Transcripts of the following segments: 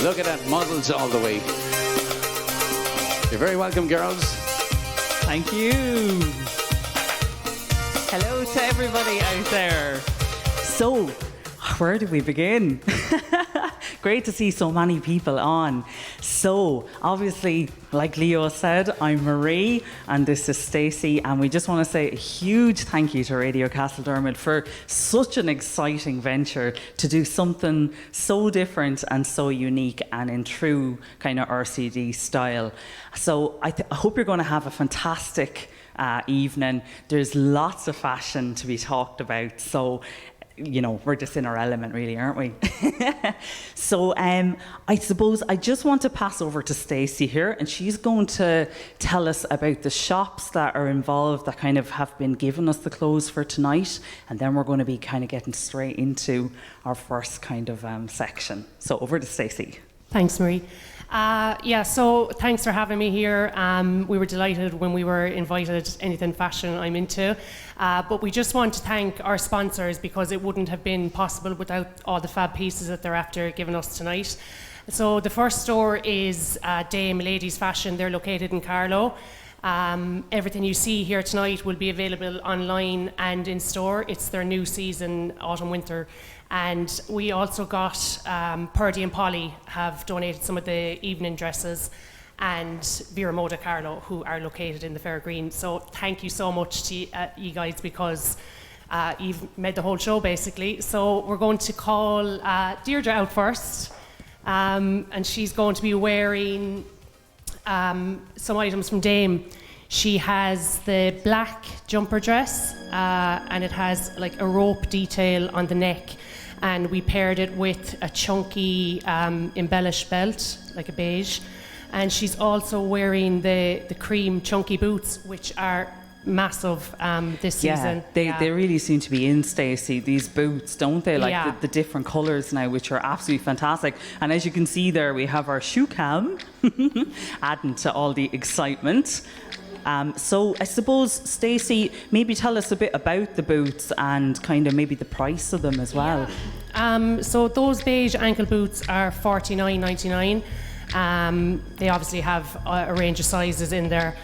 Look at that, models all the way. You're very welcome, girls. Thank you. Hello to everybody out there. So, where do we begin? Great to see so many people on. So, obviously, like Leo said, I'm Marie and this is Stacey, and we just want to say a huge thank you to Radio Castledermot for such an exciting venture to do something so different and so unique and in true kind of RCD style. So I hope you're going to have a fantastic evening. There's lots of fashion to be talked about, so you know, we're just in our element really, aren't we? So I suppose I just want to pass over to Stacey here, and she's going to tell us about the shops that are involved that kind of have been giving us the clothes for tonight, and then we're going to be kind of getting straight into our first kind of section. So over to Stacey. Thanks, Marie. So thanks for having me here. We were delighted when we were invited. Anything fashion I'm into. But we just want to thank our sponsors, because it wouldn't have been possible without all the fab pieces that they're after giving us tonight. So the first store is Dame Ladies Fashion. They're located in Carlow. Everything you see here tonight will be available online and in store. It's their new season, autumn-winter. And we also got Perdy and Polly have donated some of the evening dresses, and Vero, Moda, Carlo, who are located in the Fair Green. So thank you so much to you guys, because you've made the whole show basically. So we're going to call Deirdre out first, and she's going to be wearing some items from Dame. She has the black jumper dress, and it has like a rope detail on the neck, and we paired it with a chunky embellished belt, like a beige. And she's also wearing the cream chunky boots, which are massive this season. They really seem to be in, Stacey, these boots, don't they? Like the different colours now, which are absolutely fantastic. And as you can see there, we have our shoe cam adding to all the excitement. So I suppose, Stacey, maybe tell us a bit about the boots and kind of maybe the price of them as well. So those beige ankle boots are $49.99. They obviously have a range of sizes in there.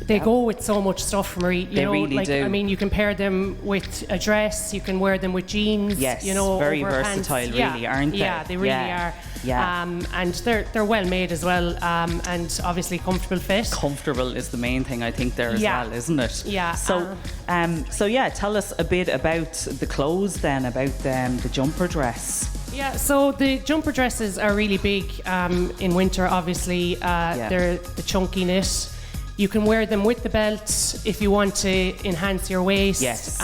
They go with so much stuff, Marie. They really do. I mean, you can pair them with a dress, you can wear them with jeans. Yes, you know, very over versatile, pants. really, aren't they? Yeah, they really are. Yeah. And they're well made as well, and obviously comfortable fit. Comfortable is the main thing, I think, there as well, isn't it? Yeah. So, tell us a bit about the clothes then, about the jumper dress. Yeah, so the jumper dresses are really big in winter, obviously. They're the chunky knit. You can wear them with the belt if you want to enhance your waist. Yes.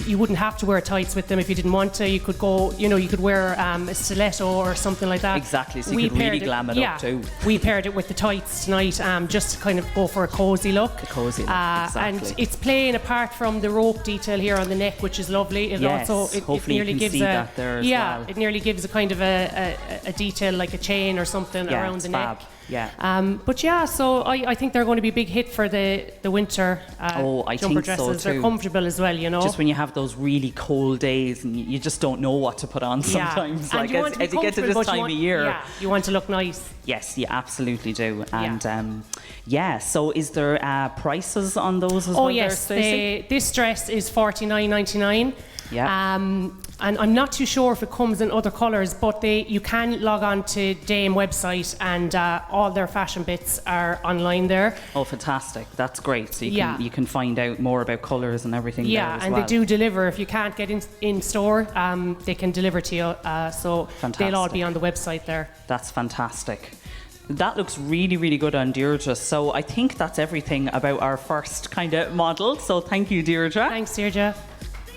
You wouldn't have to wear tights with them if you didn't want to. You could go, you could wear a stiletto or something like that. Exactly, so you could really glam it up too. We paired it with the tights tonight, just to kind of go for a cosy look. A cosy look, exactly. And it's plain apart from the rope detail here on the neck, which is lovely. It hopefully nearly you can gives see that there as well. It nearly gives a kind of a detail like a chain or something around the neck. Yeah. So I think they're going to be a big hit for the winter jumper dresses. So too. They're comfortable as well, Just when you have those really cold days and you just don't know what to put on sometimes. Like as you get to this time of year. Yeah, you want to look nice. Yes, you absolutely do. And so is there prices on those as well? Oh yes, this dress is $49.99. Yeah. And I'm not too sure if it comes in other colours, but you can log on to Dame website, and all their fashion bits are online there. Oh, fantastic. That's great. So you can find out more about colours and everything there as well. They do deliver. If you can't get in store, they can deliver to you. So fantastic. They'll all be on the website there. That's fantastic. That looks really, really good on Deirdre. So I think that's everything about our first kind of model. So thank you, Deirdre. Thanks, Deirdre.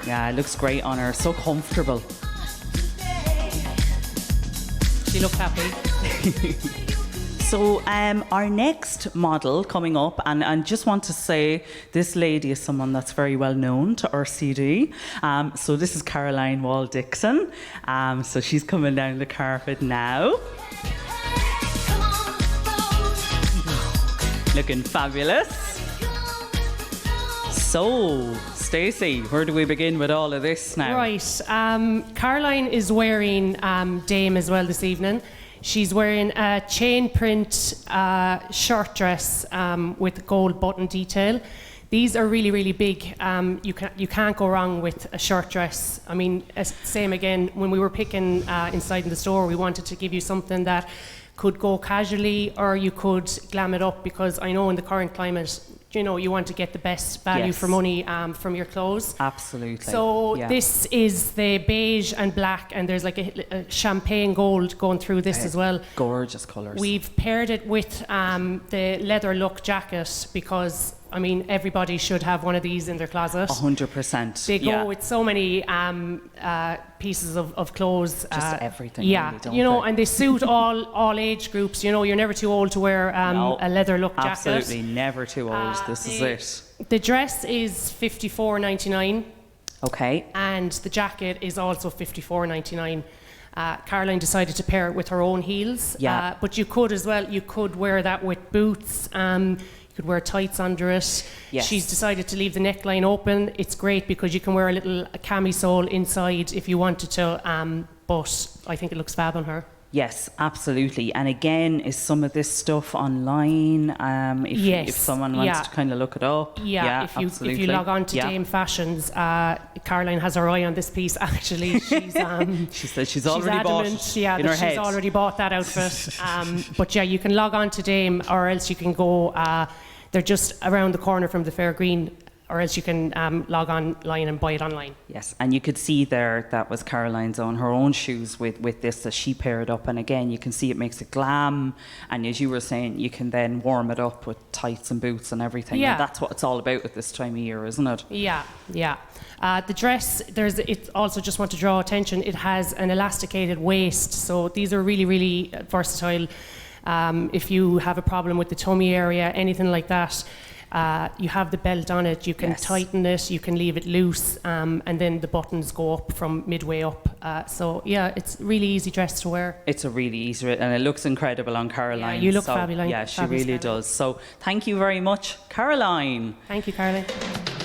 Yeah, it looks great on her. So comfortable. She looked happy. So our next model coming up, and I just want to say this lady is someone that's very well known to RCD. So this is Caroline Wall-Dixon. So she's coming down the carpet now. Looking fabulous. So, Stacey, where do we begin with all of this now? Right. Caroline is wearing Dame as well this evening. She's wearing a chain print shirt dress with gold button detail. These are really, really big. You can't go wrong with a shirt dress. I mean, same again, when we were picking inside in the store, we wanted to give you something that could go casually or you could glam it up, because I know in the current climate, you know, you want to get the best value for money from your clothes. Absolutely. So this is the beige and black, and there's like a champagne gold going through this as well. Gorgeous colours. We've paired it with the leather look jacket because, I mean, everybody should have one of these in their closet. 100%. They go with so many pieces of clothes. Just everything. Yeah, really, don't you know, they? and they suit all age groups. You know, you're never too old to wear a leather look jacket. Absolutely, never too old. This is it. The dress is $54.99. Okay. And the jacket is also $54.99. Caroline decided to pair it with her own heels. Yeah. But you could as well. You could wear that with boots. You could wear tights under it. Yes. She's decided to leave the neckline open. It's great because you can wear a little camisole inside if you wanted to. But I think it looks fab on her. Yes, absolutely. And again, is some of this stuff online? If someone wants to kind of look it up. Yeah, if you log on to Dame Fashions, Caroline has her eye on this piece. Actually, she's she said she's already bought it in her head. She's already bought that outfit. But yeah, you can log on to Dame, or else you can go. They're just around the corner from the Fair Green. Or else you can log online and buy it online. Yes, and you could see there that was Caroline's her own shoes with this that she paired up. And again, you can see it makes it glam. And as you were saying, you can then warm it up with tights and boots and everything. Yeah. And that's what it's all about at this time of year, isn't it? Yeah, yeah. The dress, it also just want to draw attention, it has an elasticated waist. So these are really, really versatile. If you have a problem with the tummy area, anything like that, you have the belt on it, you can tighten it, you can leave it loose, and then the buttons go up from midway up. So yeah, it's a really easy dress to wear. It's a really easy, and it looks incredible on Caroline. Yeah, you look fabulous. Yeah, she really does. So thank you very much, Caroline. Thank you, Caroline.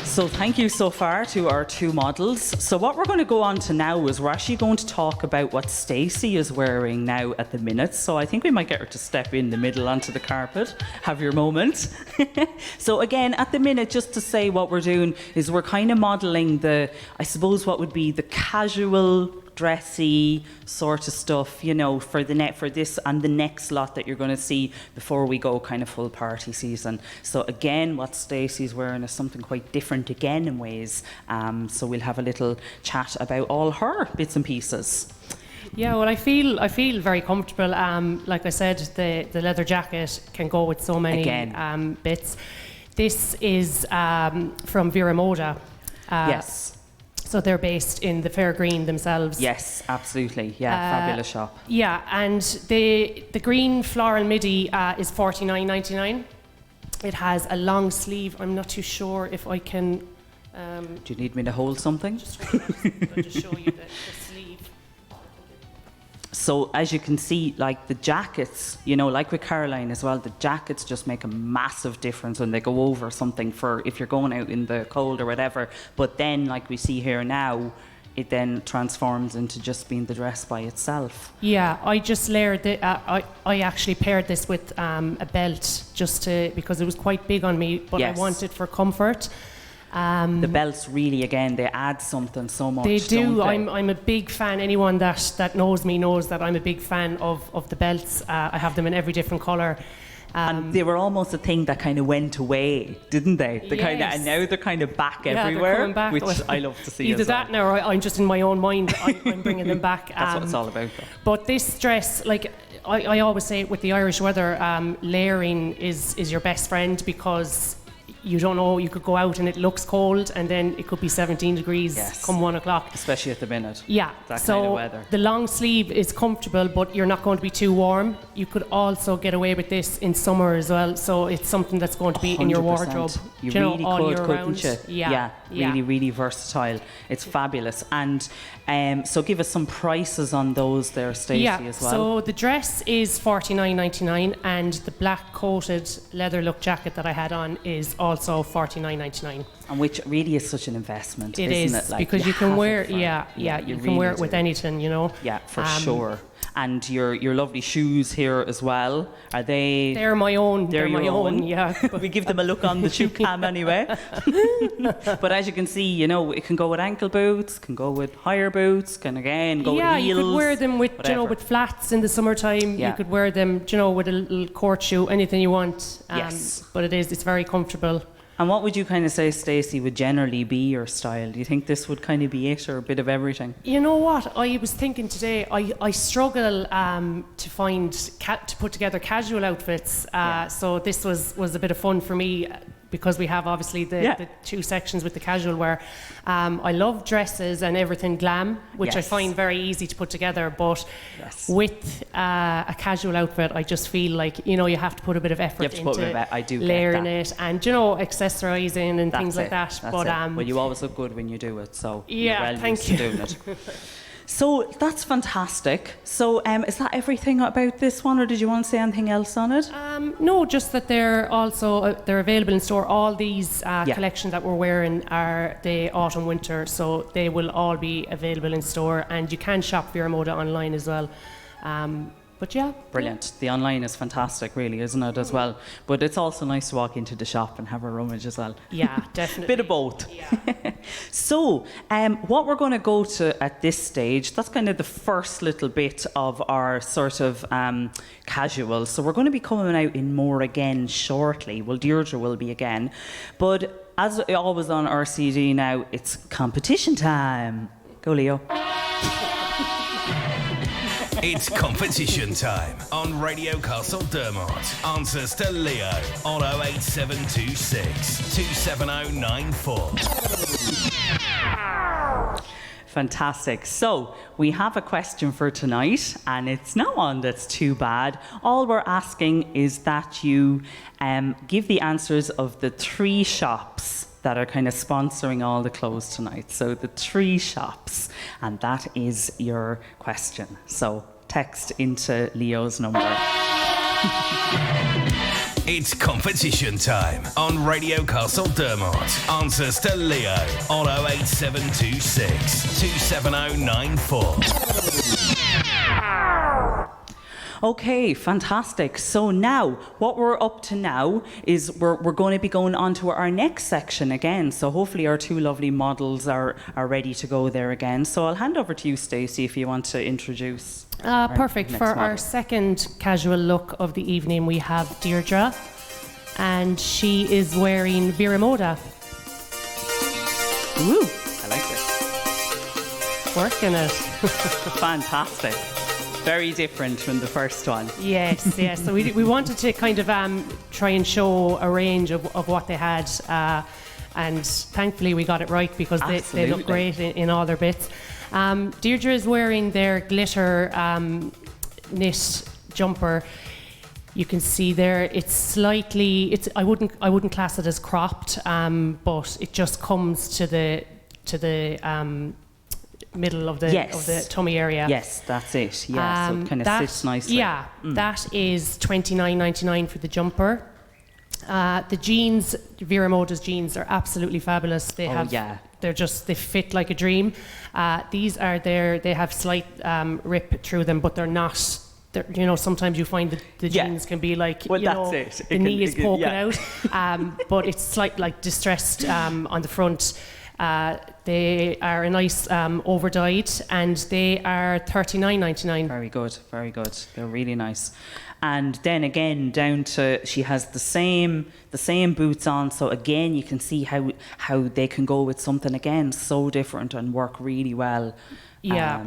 So thank you so far to our two models. So what we're going to go on to now is we're actually going to talk about what Stacey is wearing now at the minute. So I think we might get her to step in the middle onto the carpet. Have your moment. So again, at the minute, just to say what we're doing is we're kind of modelling I suppose what would be the casual, dressy sort of stuff, you know, for this and the next lot that you're going to see before we go kind of full party season. So again, what Stacey's wearing is something quite different again in ways. So we'll have a little chat about all her bits and pieces. Yeah, well, I feel very comfortable. Like I said, the leather jacket can go with so many bits. This is from Vero Moda. Yes. So they're based in the Fair Green themselves. Yes, absolutely. Yeah, fabulous shop. Yeah, and the green floral midi is $49.99. It has a long sleeve. I'm not too sure if I can. Do you need me to hold something? Just show you the sleeve. So as you can see, like the jackets, you know, like with Caroline as well, the jackets just make a massive difference when they go over something for if you're going out in the cold or whatever. But then, like we see here now, it then transforms into just being the dress by itself. Yeah, I just layered it. I actually paired this with a belt because it was quite big on me, but I wanted for comfort. The belts really, again, they add something so much. They do. Don't they? I'm a big fan. Anyone that knows me knows that I'm a big fan of the belts. I have them in every different colour. And they were almost a thing that kind of went away, didn't they? And now they're kind of back everywhere, back. Which I love to see. Either that now, or I'm just in my own mind. I'm bringing them back. That's what it's all about, though. But this dress, like I always say, with the Irish weather, layering is your best friend, because you don't know, you could go out and it looks cold and then it could be 17 degrees come 1 o'clock. Especially at the minute. Yeah. That kind of weather. The long sleeve is comfortable, but you're not going to be too warm. You could also get away with this in summer as well. So it's something that's going to be 100%. In your wardrobe. You really all could, year couldn't round. you? Yeah. Really, really versatile. It's fabulous. And so give us some prices on those there, Stacey, as well. So the dress is $49.99 and the black coated leather look jacket that I had on is also also $49.99. And which really is such an investment, It isn't is, it? Like, because you can wear, you you can really wear it with do. anything, you know. Yeah, for sure. And your lovely shoes here as well. Are they? They're my own. They're my your own. Yeah. We give them a look on the shoe cam anyway. But as you can see, you know, it can go with ankle boots, can go with higher boots, can again go with heels. You could wear them with, whatever. with flats in the summertime. Yeah. You could wear them, with a little court shoe, anything you want. Yes. But it's very comfortable. And what would you kind of say, Stacey, would generally be your style? Do you think this would kind of be it, or a bit of everything? You know what? I was thinking today, I struggle to find, to put together casual outfits. So this was a bit of fun for me, because we have obviously the two sections with the casual wear. I love dresses and everything glam, which I find very easy to put together. But with a casual outfit, I just feel like, you have to put a bit of effort into layering it and, accessorizing and things like that. But well, you always look good when you do it, so yeah, you're well thank used you. to doing it. So that's fantastic. So is that everything about this one, or did you want to say anything else on it? No, just that they're also they're available in store. All these collections that we're wearing are the autumn winter, so they will all be available in store, and you can shop Vero Moda online as well. But yeah, brilliant. The online is fantastic, really, isn't it, as well? But it's also nice to walk into the shop and have a rummage as well. Yeah, definitely. Bit of both. Yeah. So, what we're going to go to at this stage, that's kind of the first little bit of our sort of casual. So we're going to be coming out in more again shortly. Well, Deirdre will be again. But as always on RCD now, it's competition time. Go, Leo. It's competition time on Radio Castledermot. Answers to Leo on 08726 27094. Fantastic. So we have a question for tonight, and it's not one that's too bad. All we're asking is that you give the answers of the 3 shops that are kind of sponsoring all the clothes tonight. So the 3 shops, and that is your question. So text into Leo's number. It's competition time on Radio Castledermot. Answers to Leo on 08726 27094. Okay, fantastic. So now, what we're up to now is we're going to be going on to our next section again. So hopefully our 2 lovely models are ready to go there again. So I'll hand over to you, Stacey, if you want to introduce. Perfect. For our second casual look of the evening, we have Deirdre, and she is wearing Vero Moda. Ooh, I like this. Working it. Fantastic. Very different from the first one. Yes, yes. So we wanted to kind of try and show a range of what they had, and thankfully we got it right, because they look great in all their bits. Deirdre is wearing their glitter knit jumper. You can see there it's slightly. I wouldn't class it as cropped, but it just comes to the middle of the tummy area. Yes, that's it. Yeah, so it kind of sits nicely. Yeah, that is $29.99 for the jumper. The jeans, Vero Moda's jeans, are absolutely fabulous. They they fit like a dream. These are they have slight rip through them, but they're not. Sometimes you find that the jeans can be like, the knee is poking out, but it's slight like distressed on the front. They are a nice over-dyed, and they are $39.99. Very good, very good. They're really nice. And then again, down to she has the same boots on. So again, you can see how they can go with something again so different and work really well. Yeah,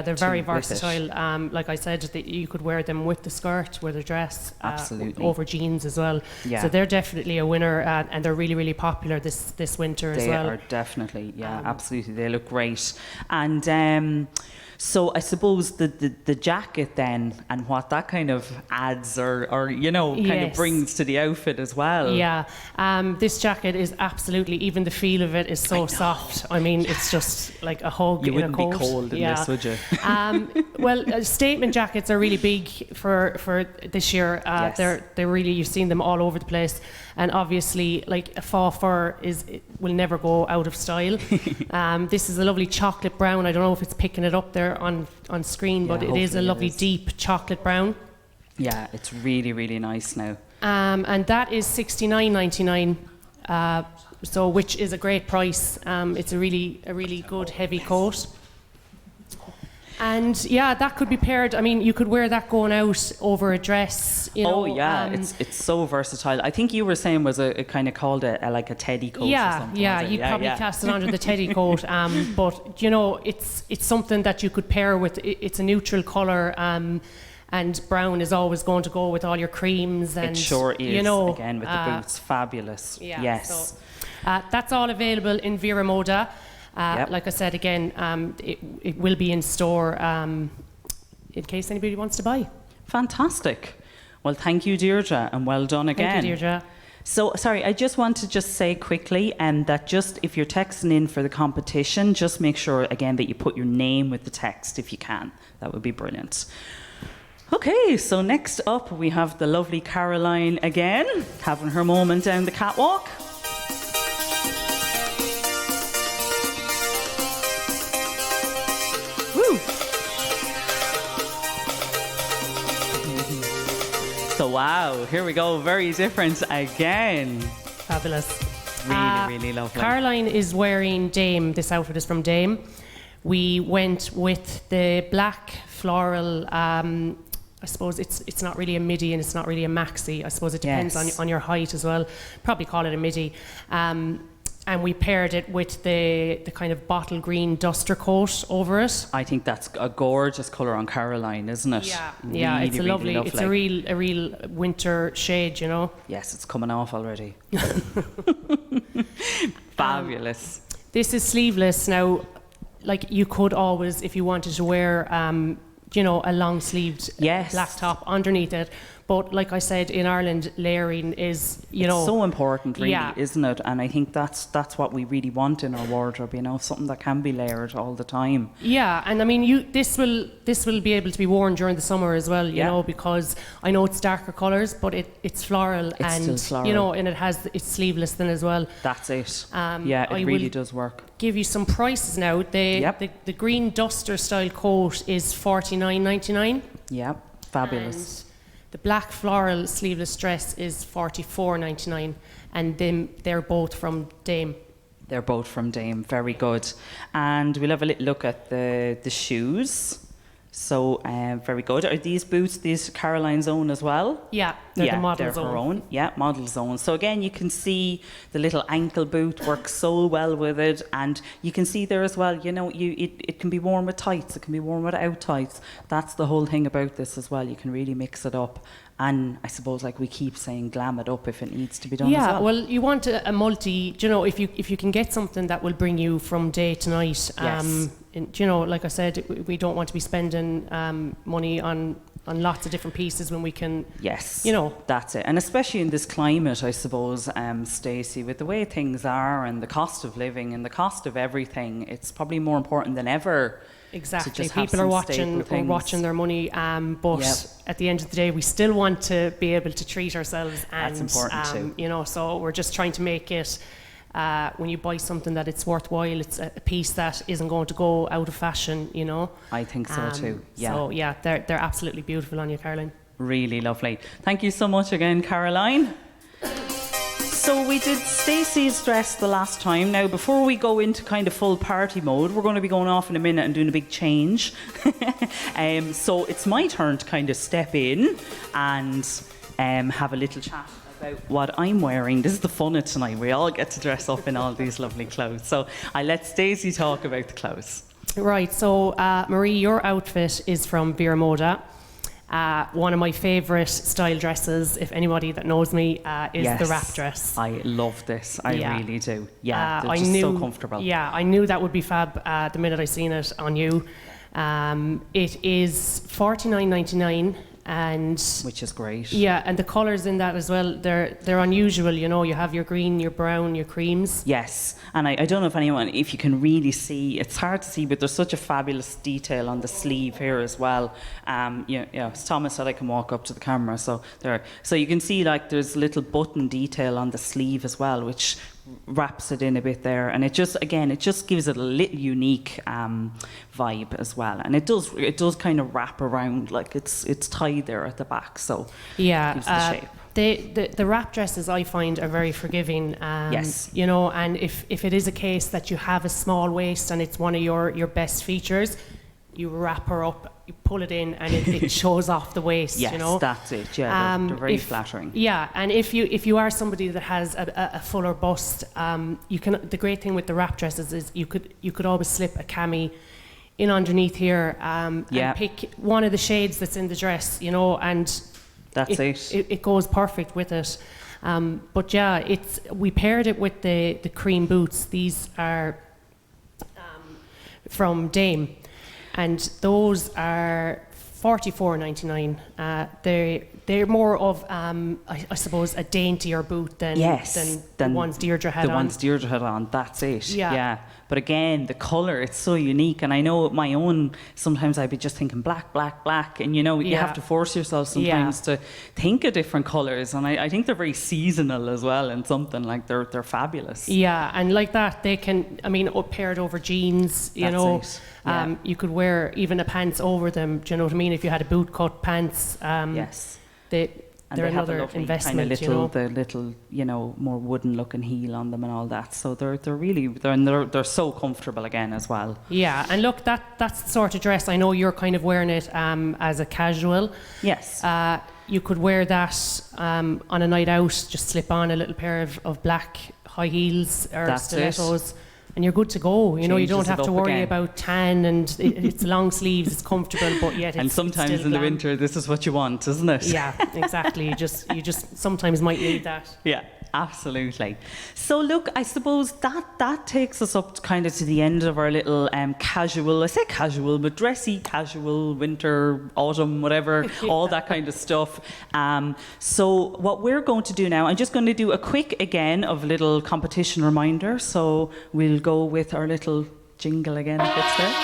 they're very versatile. Like I said, you could wear them with the skirt, with a dress, absolutely, over jeans as well. Yeah. So they're definitely a winner, and they're really, really popular this winter as well. They are definitely, absolutely. They look great. And so I suppose the jacket then, and what that kind of adds or kind of brings to the outfit as well. Yeah, this jacket is absolutely, even the feel of it is so soft. I mean, it's just like a hug in a coat. You wouldn't be cold in this, would you? Well, statement jackets are really big for this year. Yes. They're really, you've seen them all over the place. and obviously, like a faux fur will never go out of style. This is a lovely chocolate brown. I don't know if it's picking it up there on screen, but it is a lovely deep chocolate brown. Yeah, it's really, really nice now. And that is $69.99. So, which is a great price. It's a really good heavy coat. And yeah, that could be paired. I mean, you could wear that going out over a dress. You know, it's so versatile. I think you were saying was a kind of called like a teddy coat. Yeah, or something, yeah, you'd probably cast it under the teddy coat. But you know, it's something that you could pair with. It's a neutral colour. And brown is always going to go with all your creams. And, it sure is. You know, again with the boots, fabulous. Yeah, yes. So, that's all available in Vero Moda. Like I said again, it will be in store in case anybody wants to buy. Fantastic. Well, thank you, Deirdre, and well done again. Thank you, Deirdre. So, sorry, I just want to say quickly that just if you're texting in for the competition, just make sure again that you put your name with the text if you can. That would be brilliant. Okay, so next up we have the lovely Caroline again, having her moment down the catwalk. Woo! So wow, here we go, very different again. Fabulous. Really lovely. Caroline is wearing Dame. This outfit is from Dame. We went with the black floral. I suppose it's not really a midi and it's not really a maxi. I suppose it depends on your height as well. Probably call it a midi. And we paired it with the kind of bottle green duster coat over it. I think that's a gorgeous colour on Caroline, isn't it? Yeah, it's a lovely. It's a real winter shade, you know. Yes, it's coming off already. Fabulous. This is sleeveless now. Like you could always, if you wanted to wear, you know, a long-sleeved black top underneath it. But like I said, in Ireland, layering is, it's so important, really, isn't it? And I think that's what we really want in our wardrobe, you know, something that can be layered all the time. Yeah, and I mean, this will be able to be worn during the summer as well, you know, because I know it's darker colours, but it's floral, still floral. You know, and it's sleeveless then as well. That's it. It really does work. Give you some prices now. The green duster style coat is $49.99. Yep, fabulous. And the black floral sleeveless dress is $44.99, and they're both from Dame. They're both from Dame, very good. And we'll have a little look at the shoes. So, very good. Are these boots, these Caroline's own as well? Yeah, they're the model's they're her own. Yeah, model's own. So again, you can see the little ankle boot works so well with it, and you can see there as well, you know, it can be worn with tights, it can be worn without tights. That's the whole thing about this as well. You can really mix it up. And I suppose, like we keep saying, glam it up if it needs to be done as well. Yeah, well, you want a multi, you know, if you can get something that will bring you from day to night. And, you know, like I said, we don't want to be spending money on lots of different pieces when we can, you know. That's it. And especially in this climate, I suppose, Stacey, with the way things are and the cost of living and the cost of everything, it's probably more important than ever. Exactly. People are watching their money, but at the end of the day, we still want to be able to treat ourselves. And, that's important too. You know, so we're just trying to make it, when you buy something that it's worthwhile, it's a piece that isn't going to go out of fashion, you know. I think so too, yeah. So yeah, they're absolutely beautiful on you, Caroline. Really lovely. Thank you so much again, Caroline. So we did Stacey's dress the last time. Now, before we go into kind of full party mode, we're going to be going off in a minute and doing a big change. So it's my turn to kind of step in and have a little chat about what I'm wearing. This is the fun of tonight. We all get to dress up in all these lovely clothes. So I let Stacey talk about the clothes. Right. So, Marie, your outfit is from Vero Moda. One of my favourite style dresses, if anybody that knows me, is the wrap dress. I love this. I really do. Yeah, they're just so comfortable. Yeah, I knew that would be fab the minute I seen it on you. It is $49.99, and which is great. Yeah, and the colours in that as well, they're unusual. You know, you have your green, your brown, your creams. Yes, and I don't know if you can really see, it's hard to see, but there's such a fabulous detail on the sleeve here as well. As Thomas said, I can walk up to the camera, so you can see like there's little button detail on the sleeve as well, which wraps it in a bit there, and it just gives it a little unique vibe as well, and it does kind of wrap around, like it's tied there at the back, so yeah, it gives the shape. The wrap dresses I find are very forgiving. Yes. You know, and if it is a case that you have a small waist and it's one of your best features, you wrap her up, you pull it in, and it shows off the waist. Yes, you know, that's it. Yeah, they're very flattering. Yeah, and if you are somebody that has a fuller bust, you can. The great thing with the wrap dresses is you could always slip a cami in underneath here, and pick one of the shades that's in the dress. You know, and that's it goes perfect with it. But yeah, we paired it with the cream boots. These are from Dame. And those are $44.99. They're more of I suppose a daintier boot than the ones Deirdre had on. The ones Deirdre had on, that's it. Yeah. But again, the colour, it's so unique, and I know my own, sometimes I'd be just thinking black, and you have to force yourself sometimes to think of different colours, and I think they're very seasonal as well, and something like they're fabulous. Yeah, and like that they can, paired over jeans, you know. It. Yeah. You could wear even a pants over them, do you know what I mean, if you had a boot cut pants. Yes. They're another investment, the little, more wooden looking heel on them and all that. So they're so comfortable again as well. Yeah, and look, that's the sort of dress, I know you're kind of wearing it as a casual. Yes. You could wear that on a night out, just slip on a little pair of black high heels or stilettos. And you're good to go. You know, you don't have to worry about tan, and it's long sleeves, it's comfortable, but yet it's sometimes still in the winter, this is what you want, isn't it? Yeah, exactly. You just sometimes might need that. Yeah, absolutely. So look, I suppose that takes us up kind of to the end of our little casual, I say casual, but dressy, casual, winter, autumn, whatever, all that kind of stuff. So what we're going to do now, I'm just going to do a quick again of little competition reminder. So we'll go with our little jingle again if it's there.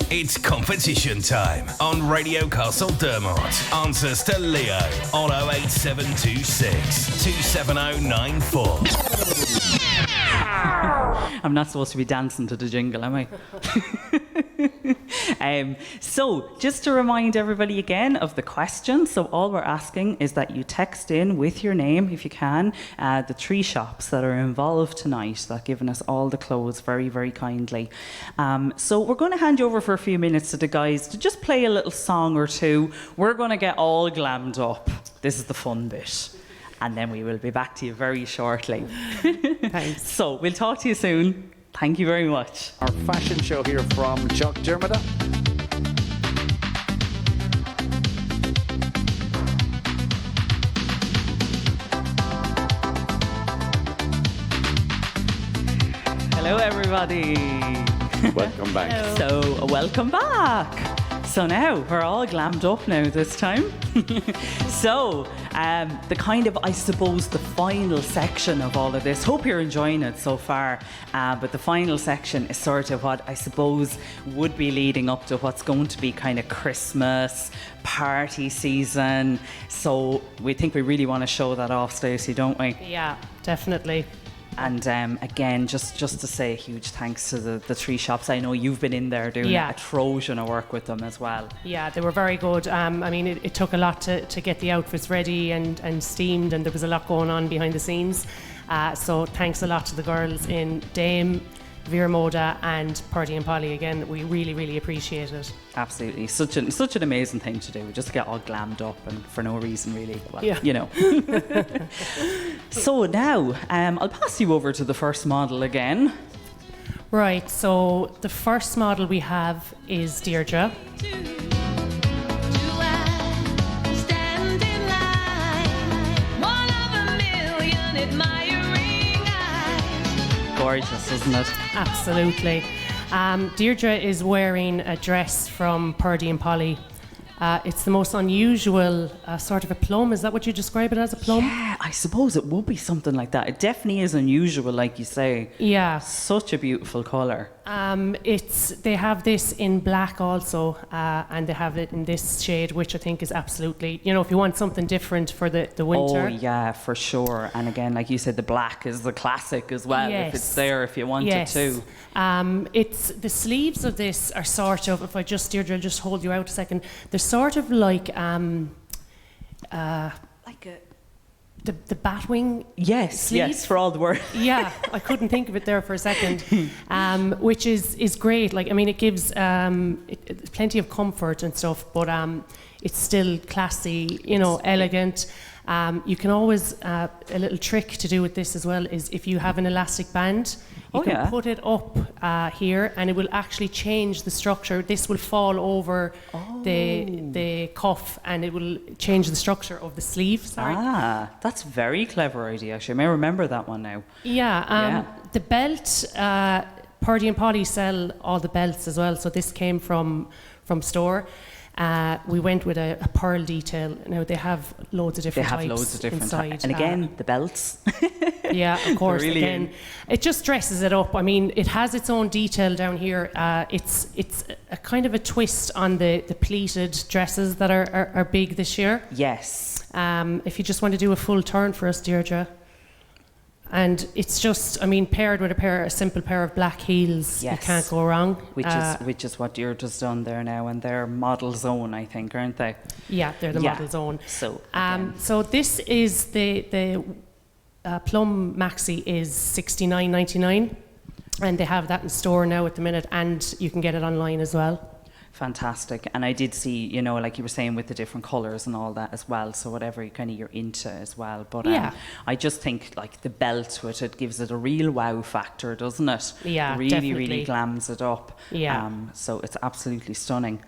It's competition time on Radio Castledermot. Answers to Leo on 08726 27094. I'm not supposed to be dancing to the jingle, am I? So, just to remind everybody again of the question. So, all we're asking is that you text in with your name, if you can, the 3 shops that are involved tonight that have given us all the clothes very, very kindly. So, we're going to hand you over for a few minutes to the guys to just play a little song or two. We're going to get all glammed up. This is the fun bit. And then we will be back to you very shortly. Thanks. So, we'll talk to you soon. Thank you very much. Our fashion show here from Chuck Dermot. Hello, everybody. Welcome back. Hello. So, welcome back. So now, we're all glammed up now this time. So, the kind of, I suppose, the final section of all of this, hope you're enjoying it so far, but the final section is sort of what I suppose would be leading up to what's going to be kind of Christmas, party season. So we think we really want to show that off, Stacey, don't we? Yeah, definitely. And again, just to say a huge thanks to the 3 shops. I know you've been in there doing a Trojan of work with them as well. Yeah, they were very good. It took a lot to get the outfits ready and steamed, and there was a lot going on behind the scenes. So thanks a lot to the girls in Dame, Vero, Moda and Perdy and Polly. Again, we really, really appreciate it. Absolutely. Such an amazing thing to do, just to get all glammed up and for no reason really. Well, So now, I'll pass you over to the first model again. Right, so the first model we have is Deirdre. Gorgeous, isn't it? Absolutely. Deirdre is wearing a dress from Perdy and Polly. It's the most unusual sort of a plum. Is that what you describe it as, a plum? Yeah, I suppose it would be something like that. It definitely is unusual, like you say. Yeah. Such a beautiful colour. They have this in black also, and they have it in this shade, which I think is absolutely, if you want something different for the winter. Oh yeah, for sure. And again, like you said, the black is the classic as well. Yes. If it's there, if you want it to. It's the sleeves of this are sort of, if I just, Deirdre, I'll just hold you out a second. They're sort of like the batwing. Yes, for all the words. Yeah, I couldn't think of it there for a second, which is great. Like, I mean, it gives plenty of comfort and stuff, but it's still classy, elegant. You can always, a little trick to do with this as well is if you have an elastic band, you can put it up here and it will actually change the structure. This will fall over the cuff and it will change the structure of the sleeve. Sorry. Ah, that's a very clever idea, actually. I may remember that one now. Yeah, the belt, Perdy and Polly sell all the belts as well, so this came from store. We went with a pearl detail. Now they have loads of different types. They have loads of different types. And again, the belts. Yeah, of course. Again, it just dresses it up. I mean, it has its own detail down here. It's a kind of a twist on the pleated dresses that are big this year. Yes. If you just want to do a full turn for us, Deirdre. And it's just, I mean, paired with a simple pair of black heels, you can't go wrong. Which is what Deirdre's done there now, and they're model zone, I think, aren't they? Yeah, they're the model zone. So, so this is the plum maxi is $69.99, and they have that in store now at the minute, and you can get it online as well. Fantastic. And I did see, like you were saying, with the different colours and all that as well, so whatever you're into as well. But I just think like the belt with it gives it a real wow factor, doesn't it? Yeah, really, definitely. Really glams it up. Yeah. So it's absolutely stunning.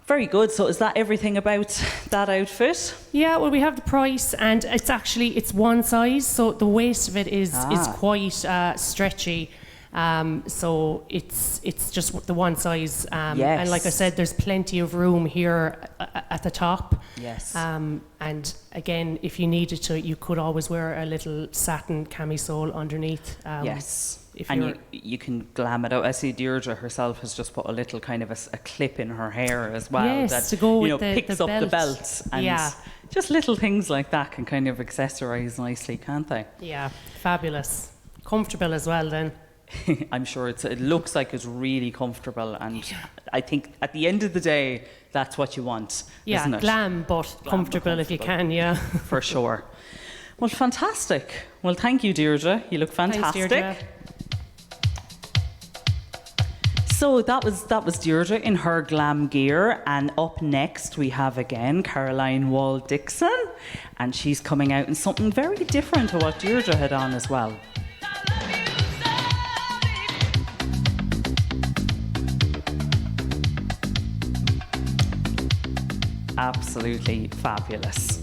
Very good. So is that everything about that outfit? Yeah, well, we have the price, and it's one size, so the waist of it is quite stretchy. So it's just the one size, and like I said, there's plenty of room here at the top. Yes. And again, if you needed to, you could always wear a little satin camisole underneath. Yes. And you can glam it out. I see Deirdre herself has just put a little kind of a clip in her hair as well. Yes, that, to go with picks the up belt. the belt. And just little things like that can kind of accessorise nicely, can't they? Yeah, fabulous. Comfortable as well then. I'm sure it looks like it's really comfortable, and I think at the end of the day, that's what you want, isn't it? Glam but comfortable if you can, For sure. Well, fantastic. Well, thank you, Deirdre. You look fantastic. Thanks, Deirdre. So that was Deirdre in her glam gear, and up next we have again Caroline Wall-Dixon, and she's coming out in something very different to what Deirdre had on as well. Absolutely fabulous.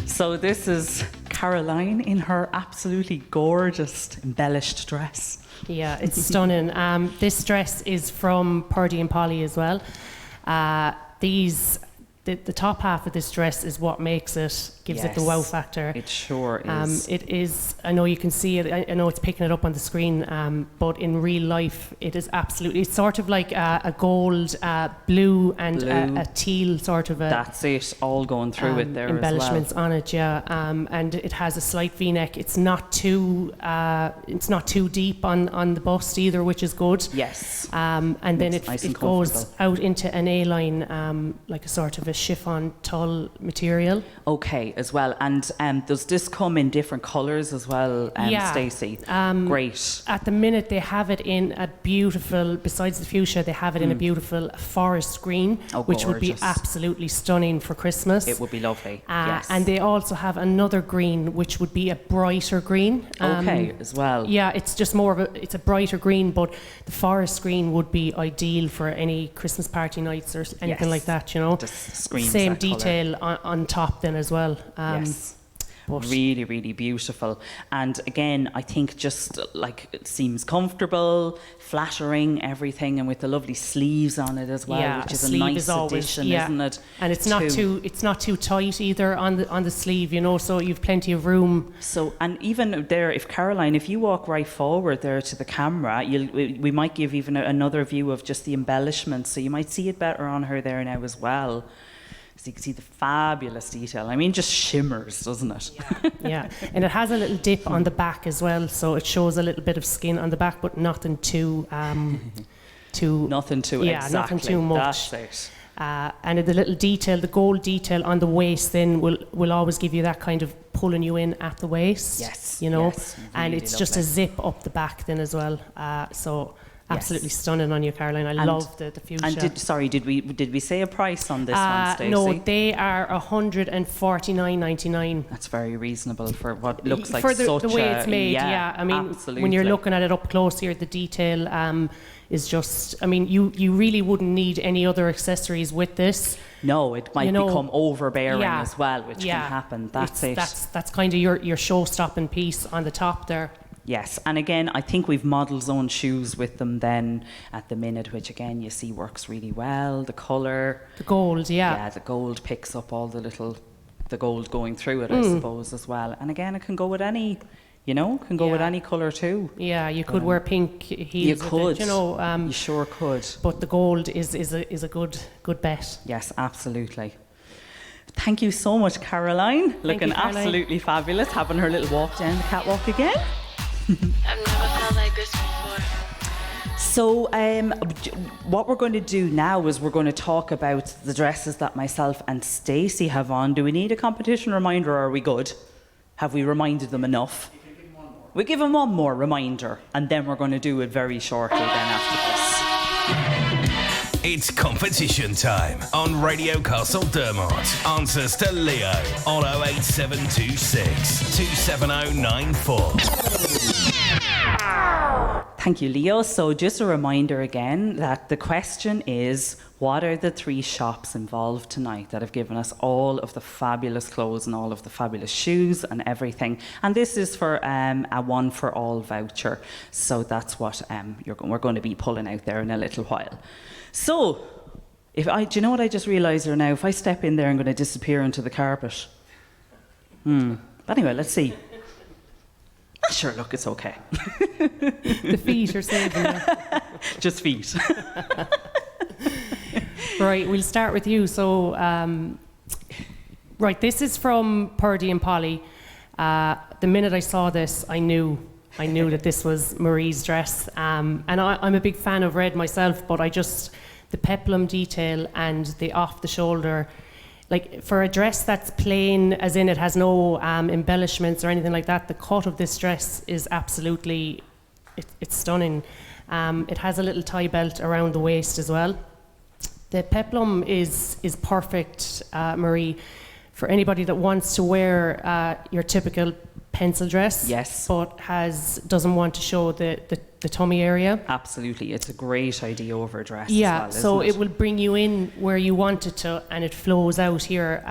So this is Caroline in her absolutely gorgeous embellished dress. Yeah, it's stunning. This dress is from Perdy and Polly as well. The top half of this dress is what makes it, gives it the wow factor. It sure is. It is, I know you can see it, I know it's picking it up on the screen, but in real life it is absolutely, it's sort of like a gold, blue and a teal sort of a... That's it, all going through it there embellishments as well. on it, and it has a slight V-neck. It's not too deep on the bust either, which is good. Yes. And then it's nice it and goes out into an A-line, like a sort of a chiffon tulle material. Okay, as well. And does this come in different colours as well, Stacey? Great. At the minute, they have it in a beautiful, besides the fuchsia, they have it in a beautiful forest green, which would be absolutely stunning for Christmas. It would be lovely, yes. And they also have another green, which would be a brighter green. Okay, as well. Yeah, it's just more of it's a brighter green, but the forest green would be ideal for any Christmas party nights or anything like that, Just screams same that detail on top then as well. Yes. Really, really beautiful. And again, I think just like it seems comfortable, flattering, everything, and with the lovely sleeves on it as well, which is a nice addition, isn't it? And it's not too tight either on the sleeve, you know, so you've plenty of room. So, and even there, if Caroline, if you walk right forward there to the camera, we might give even another view of just the embellishments, so you might see it better on her there now as well. So you can see the fabulous detail. I mean, just shimmers, doesn't it? Yeah, and it has a little dip on the back as well, so it shows a little bit of skin on the back, but nothing too nothing too nothing too much. That's it. And the little detail, the gold detail on the waist, then will always give you that kind of pulling you in at the waist. Yes, you know, yes, and really it's just a zip up the back then as well. So. Absolutely stunning on you, Caroline. I love the fuchsia. And did we say a price on this one, Stacey? No, they are $149.99. That's very reasonable for what looks like for such the way it's made. Yeah, I mean, absolutely. When you're looking at it up close here, the detail is just. I mean, you really wouldn't need any other accessories with this. No, it might become overbearing as well, which can happen. That's kind of your show-stopping piece on the top there. Yes, and again, I think we've model zone shoes with them then at the minute, which again you see works really well. The colour, the gold, yeah, the gold picks up all the gold going through it, I suppose, as well. And again, it can go with any, with any colour too. Yeah, you could wear pink heels. You could, you know, you sure could. But the gold is a good bet. Yes, absolutely. Thank you so much, Caroline. Looking absolutely fabulous, having her little walk down the catwalk again. I've never felt like this before. So what we're going to do now is we're going to talk about the dresses that myself and Stacey have on. Do we need a competition reminder, or are we good? Have we reminded them enough? We give them one more reminder, and then we're going to do it very shortly then after this. It's competition time on Radio Castledermot. Answers to Leo on 08726 27094. Thank you, Leo. So just a reminder again that the question is, what are the 3 shops involved tonight that have given us all of the fabulous clothes and all of the fabulous shoes and everything? And this is for a one for all voucher. So that's what we're going to be pulling out there in a little while. So, do you know what I just realised there now? If I step in there, I'm going to disappear into the carpet. But anyway, let's see. Sure, look, it's okay. The feet are saving you. Just feet. Right, we'll start with you. So, right, this is from Perdy and Polly. The minute I saw this, I knew that this was Marie's dress. And I'm a big fan of red myself, but the peplum detail and the off-the-shoulder, like for a dress that's plain, as in it has no embellishments or anything like that, the cut of this dress is absolutely, it's stunning. It has a little tie belt around the waist as well. The peplum is perfect, Marie, for anybody that wants to wear your typical pencil dress, yes, but doesn't want to show the tummy area. Absolutely, it's a great idea over a dress. Yeah, as well, so isn't it will bring you in where you want it to, and it flows out here.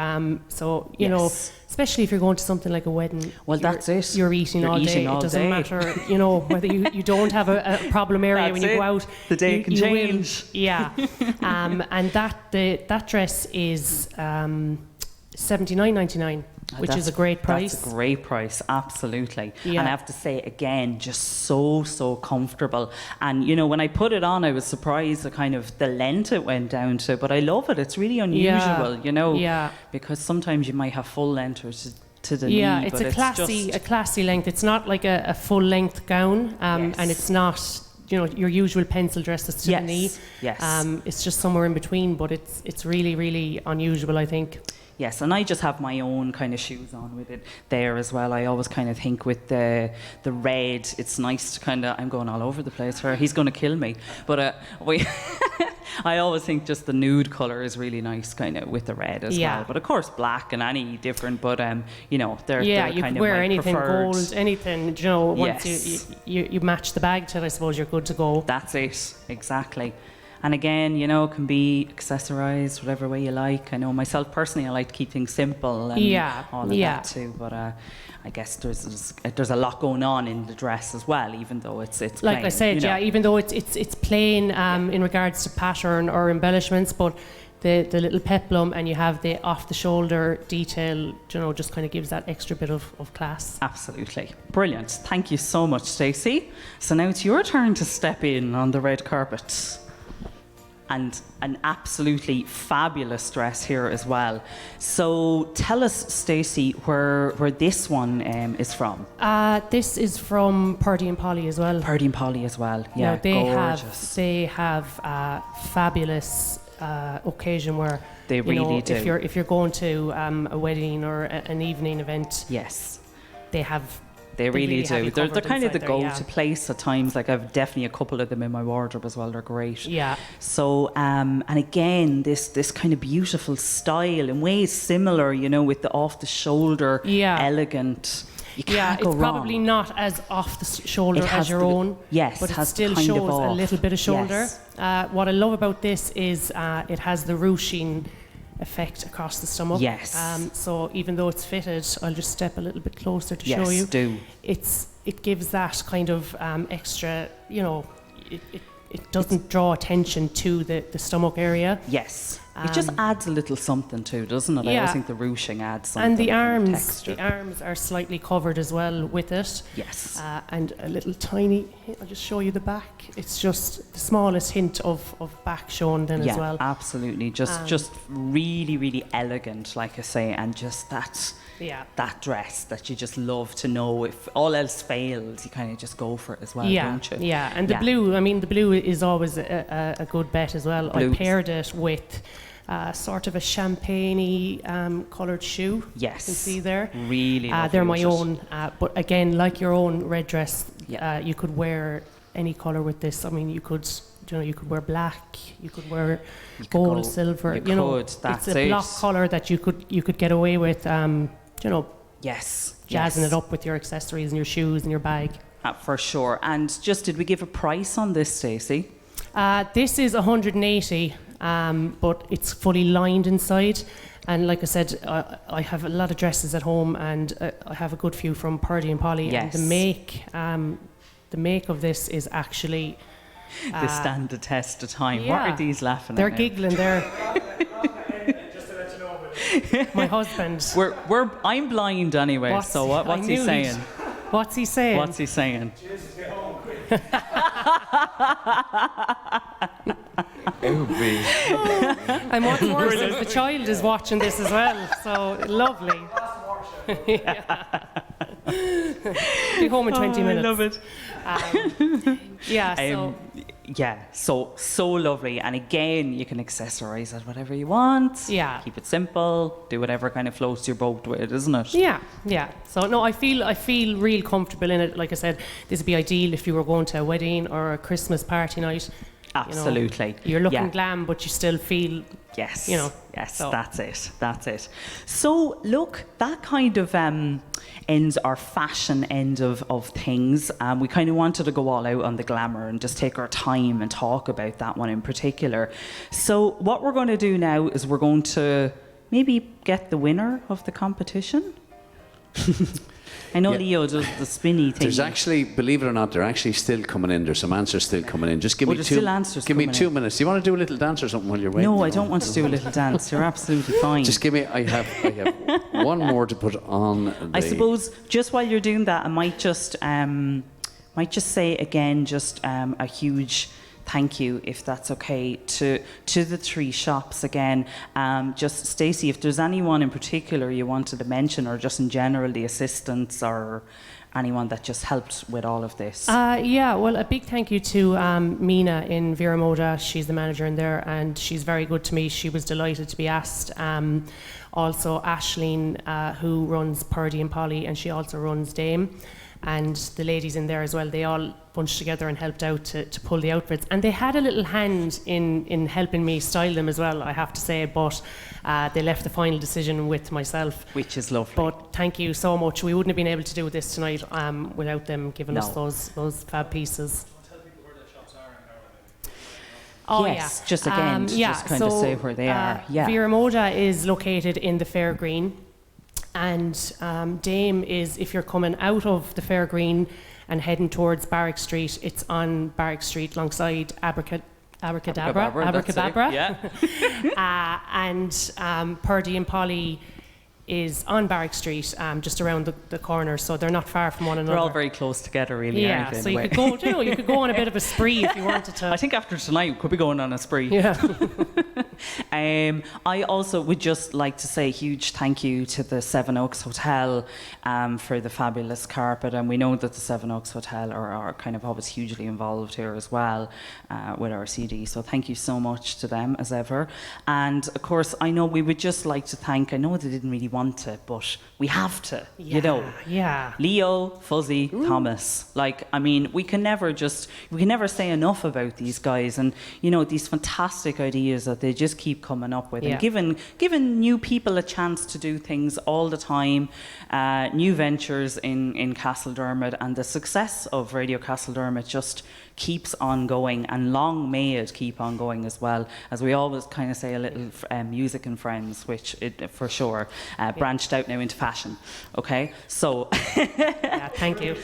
So you know, especially if you're going to something like a wedding. Well, that's it. You're eating all day. It doesn't matter, you know, whether you don't have a problem area when you go out. The day can change. Yeah, and that dress is $79.99. Which is a great price. That's a great price, absolutely. Yeah. And I have to say, again, just so comfortable. And, you know, when I put it on, I was surprised at kind of the length it went down to. But I love it. It's really unusual, you know. Yeah. Because sometimes you might have full length or to the knee. Yeah, it's a classy length. It's not like a full-length gown. And it's not, you know, your usual pencil dress that's to the knee. Yes. It's just somewhere in between. But it's really unusual, I think. Yes, and I just have my own kind of shoes on with it there as well. I always kind of think with the red, it's nice to kind of, I'm going all over the place here, he's going to kill me. But I always think just the nude colour is really nice kind of with the red as well. But of course black and any different, but you know, they're you kind could of wear my anything preferred. gold, anything, you know, once you match the bag to it, I suppose you're good to go. That's it, exactly. And again, you know, it can be accessorized whatever way you like. I know myself personally, I like to keep things simple and all of that too. But I guess there's a lot going on in the dress as well, even though it's like plain, I said, you know. even though it's plain in regards to pattern or embellishments, but the little peplum, and you have the off the shoulder detail, you know, just kind of gives that extra bit of class. Absolutely. Brilliant. Thank you so much, Stacey. So now it's your turn to step in on the red carpet. And an absolutely fabulous dress here as well. So tell us, Stacey, where this one is from. This is from Perdy and Polly as well. Perdy and Polly as well. Yeah, gorgeous. They have a fabulous occasion wear. They really do. If you're going to a wedding or an evening event, yes, they really do. They're kind of the go-to there, place at times. Like, I've definitely a couple of them in my wardrobe as well. They're great. Yeah. So, and again, this kind of beautiful style in ways similar, you know, with the off-the-shoulder, elegant. You can't go it's wrong. Probably not as off the shoulder as your own. Yes, but it has still kind of shows a off. little bit of shoulder. Yes. What I love about this is it has the ruching effect across the stomach. Yes. So even though it's fitted, I'll just step a little bit closer to show you. Yes, do. It gives that kind of extra, you know, it doesn't draw attention to the stomach area. Yes. It just adds a little something too, doesn't it? I always think the ruching adds something. And the texture. arms are slightly covered as well with it. Yes. And a little tiny, I'll just show you the back. It's just the smallest hint of back shown then as well. Yeah, absolutely. Just really, really elegant, like I say, and just that dress that you just love to know. If all else fails, you kind of just go for it as well, don't you? Yeah, and the blue, I mean, the blue is always a good bet as well. Blue. I paired it with sort of a champagne-y coloured shoe. Yes. You can see there. Really lovely. They're my own, but again, like your own red dress, you could wear any colour with this. I mean, you could wear black, you could wear gold, silver. It's a block colour that you could get away with. Jazzing it up with your accessories and your shoes and your bag. For sure. And just, did we give a price on this, Stacey? This is 180, but it's fully lined inside. And like I said, I have a lot of dresses at home, and I have a good few from Perdy and Polly. Yes. And the make of this is actually... they stand the test of time. Yeah. What are these laughing They're at now? giggling there. Just to let you know. My husband. I'm blind anyway, what's he saying? What's he saying? What's he saying? Jesus, get home quick. And what's worse is the child is watching this as well, so lovely. Be home in 20 minutes. I love it. So lovely. And again, you can accessorize it whatever you want. Yeah. Keep it simple. Do whatever kind of floats your boat with, isn't it? Yeah. So no, I feel real comfortable in it. Like I said, this would be ideal if you were going to a wedding or a Christmas party night. Absolutely. You're looking glam, but you still feel. Yes. Yes, so. That's it. So, look, that kind of ends our fashion end of things. We kind of wanted to go all out on the glamour and just take our time and talk about that one in particular. So, what we're going to do now is we're going to maybe get the winner of the competition. I know Leo does the spinny thing. There's actually, believe it or not, they're actually still coming in. There's some answers still coming in. Just give me 2 minutes. Give me 2 minutes. Do you want to do a little dance or something while you're waiting? No, I don't want to do a little dance. You're absolutely fine. Just give me. I have one more to put on. I suppose just while you're doing that, I might just say again, just a huge thank you, if that's okay, to the 3 shops again. Just Stacey, if there's anyone in particular you wanted to mention, or just in general the assistants or anyone that just helped with all of this. Well, a big thank you to Mina in Vero Moda. She's the manager in there, and she's very good to me. She was delighted to be asked. Also Aisling, who runs Perdy and Polly, and she also runs Dame. And the ladies in there as well, they all bunched together and helped out to pull the outfits. And they had a little hand in helping me style them as well, I have to say, but they left the final decision with myself. Which is lovely. But thank you so much. We wouldn't have been able to do this tonight without them giving us those fab pieces. Oh, yes, just again, to just kind of say where they are. Yeah. Vero Moda is located in the Fair Green, and Dame is, if you're coming out of the Fair Green and heading towards Barrack Street, it's on Barrack Street alongside Abracadabra. Yeah. And Perdy and Polly is on Barrack Street, just around the corner, so they're not far from one another. They're all very close together, really. Yeah, so you could go on a bit of a spree if you wanted to. I think after tonight, we could be going on a spree. Yeah. I also would just like to say a huge thank you to the Seven Oaks Hotel for the fabulous carpet, and we know that the Seven Oaks Hotel are kind of always hugely involved here as well with our CD, so thank you so much to them as ever. And of course, I know we would just like to thank, I know they didn't really want to, but we have to, you know. Yeah. Leo, Fuzzy, Thomas. Like, I mean, we can never say enough about these guys, and, you know, these fantastic ideas that they just keep coming up with, and giving new people a chance to do things all the time, new ventures in Castledermot, and the success of Radio Castledermot just keeps on going, and long may it keep on going as well. As we always kind of say, a little music and friends, which it for sure branched out now into fashion. Okay, so yeah, thank you.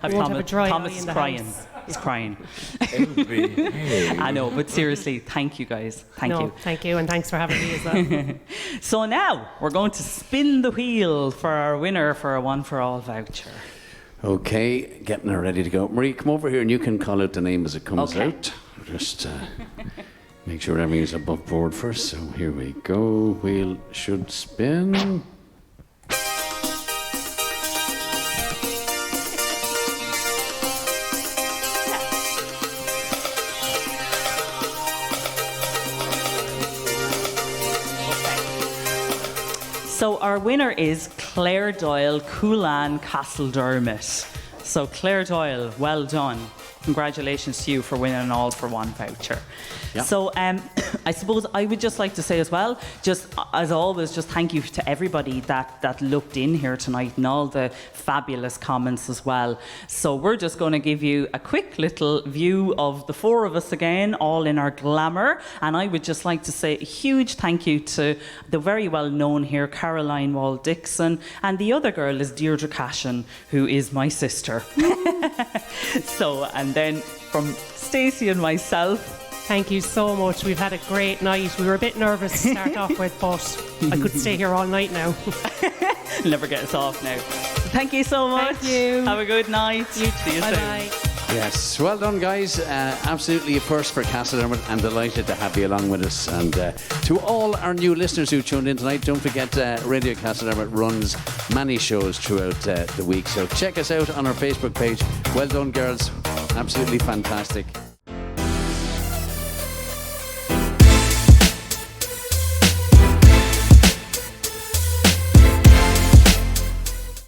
Thomas is crying. He's crying. I know, but seriously, thank you guys. Thank you. Thank you, and thanks for having me as well. So now we're going to spin the wheel for our winner for a One for All voucher. Okay, getting her ready to go. Marie, come over here and you can call out the name as it comes out. Just make sure everything is above board first. So here we go. Wheel should spin. So our winner is Claire Doyle, Coolan, Castledermot. So Claire Doyle, well done. Congratulations to you for winning an All for One voucher. Yep. So I suppose I would just like to say as well, just as always, just thank you to everybody that looked in here tonight and all the fabulous comments as well. So we're just going to give you a quick little view of the four of us again, all in our glamour. And I would just like to say a huge thank you to the very well known here, Caroline Wall-Dixon, and the other girl is Deirdre Cashin, who is my sister. So, and then from Stacey and myself, thank you so much. We've had a great night. We were a bit nervous to start off with, but I could stay here all night now. Never get us off now. Thank you so much. Thank you. Have a good night. See you Bye-bye. soon. Yes, well done, guys. Absolutely a first for Castledermot, and delighted to have you along with us. And to all our new listeners who tuned in tonight, don't forget Radio Castledermot runs many shows throughout the week. So check us out on our Facebook page. Well done, girls. Absolutely fantastic.